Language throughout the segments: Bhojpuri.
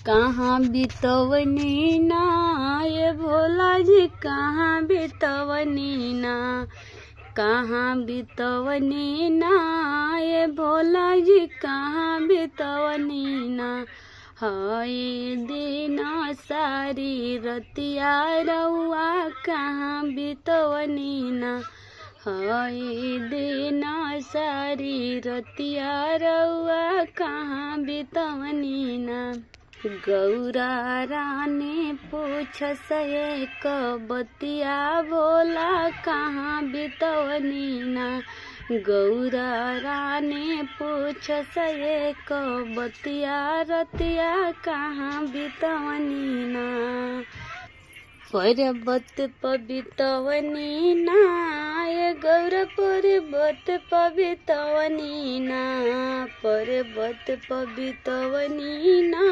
कहाँ बितवनी ना ये भोला जी, कहाँ बितवनी ना, कहाँ बितवनी ना ये भोला जी, कहाँ बितवनी ना। हाय दिन सारी रतिया रउआ कहाँ बितवनी ना, हाय दिन सारी रतिया रउआ कहाँ बितवनी ना। गौरा रानी पूछस एक बतिया भोला कहाँ बितवनी ना, गौरा रानी पूछस एक बतिया रतिया कहाँ बितवनी ना। पर्वत पबितवनी ना ये गौरा पर्वत पबितवनी ना, पर्वत पबितवनी ना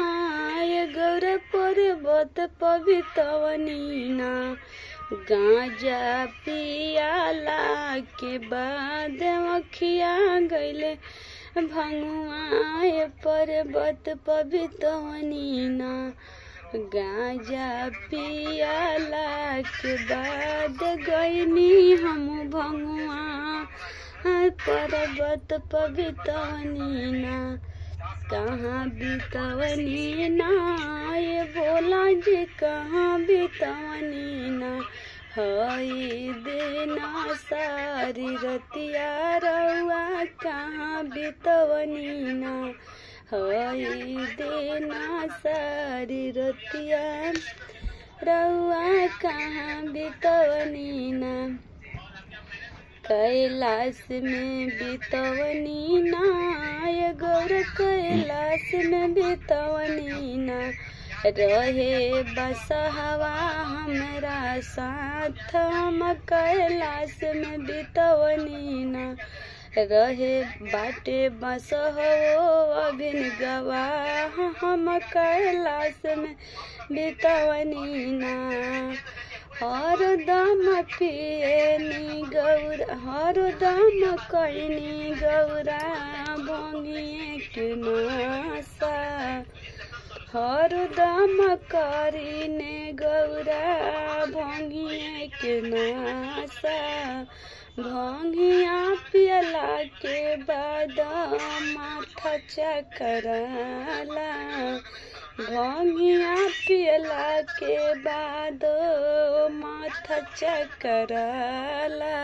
ये गौरा पर्वत पबितवनी ना। गांजा पियाला के बाद अखिया गइले भंगुआ ये पर्वत पबितवनी ना। गांजा पियाला के बाद गईनी हम भंगुआ पर्वत पबितवनी ना। कहाँ बितवनी ना ये भोला जी, कहाँ बितवनी ना। हाय देना सारी रतिया रउआ कहाँ बितवनी ना, हाय देना सारी रतिया रउआ कहाँ बितवनी ना। कैलाश में बितवनी ना ये गौर, कैलाश में बितवनी ना। रहे बसहवा हमरा साथ हम कैलाश में बितवनी ना। रहे बाटे बसहो अभिन गवाह हम कैलाश में बितवनी ना। हरदम पियनी गौरा, हरदम कैनी गौरा भंगिए के नासा, हरदम करीने गौरा भंगिए के नासा। भंगिया पियला के बाद माथा चकराला, भंगिया पियला के बाद माथा चकराला।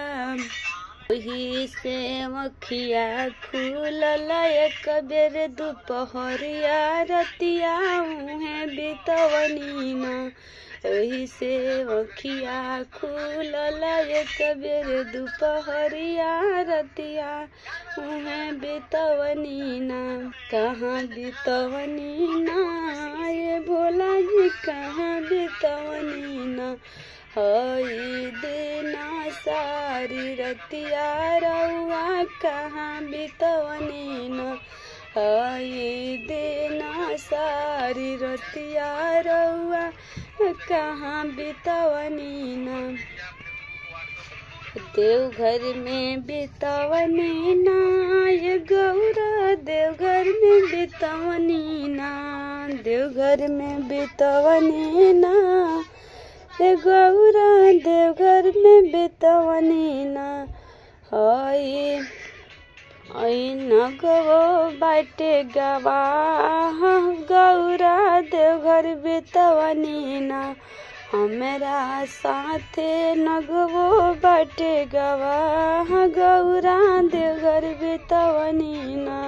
वही से अखिया खुलल एक बेर दुपहरिया रतिया उहे बितवनी ना। वही से अखिया खुलल एक बेर दुपहरिया रतिया उहे बितवनी ना। कहाँ बितवनी ना ये भोला जी, कहाँ बितवनी ना। हाय देना सारी रतिया रउआ कहाँ बितवनी ना, हाय देना सारी रतिया रउआ कहाँ बितवनी ना। देवघर में बितवनी ना ये गौरा, देवघर में बितवनी ना, देवघर में बितवनी ना ये गौरा, देवघर में बितवनी ना। हाय नगवो बाटे गवाह गौरा देवघर बितवनी ना। हमरा साथे नगवो बाटे गवाह गौरा देवघर बितवनी ना।